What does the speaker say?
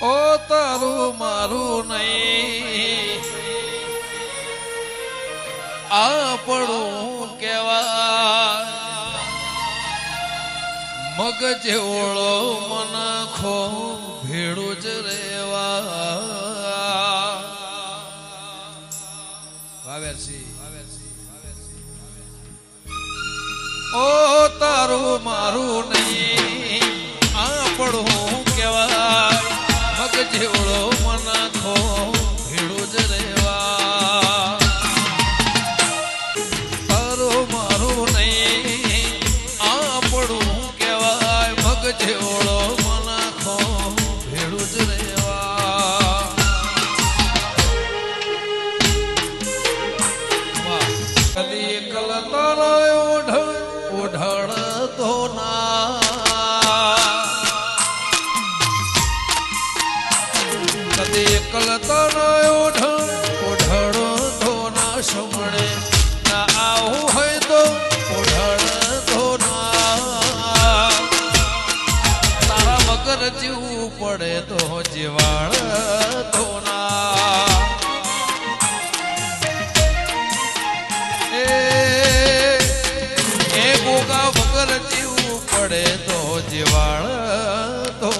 ઓ તારું મારું નહીં આપણું કેવા મગ જેવળો મન ખો ભેડું જ રેવા ઓ તારું મારું નહીં આપણું કેવા મગ જેવળો મન ખો ભેડું જ રેવા તારું મારું નહીં આપણું કેવાય મગ જેવળો મન ખો ભેડું જ રેવા કદી કલતાનો ઓઢળતો ના કદી કલતાનો ઓઢળતો ના સમણે ના આવું હોય તો ઓઢળતો ના તારા વગર જીવવું પડે તો જીવાળતો ના એ ગોગા વગર જીવવું પડે તો જીવાળતો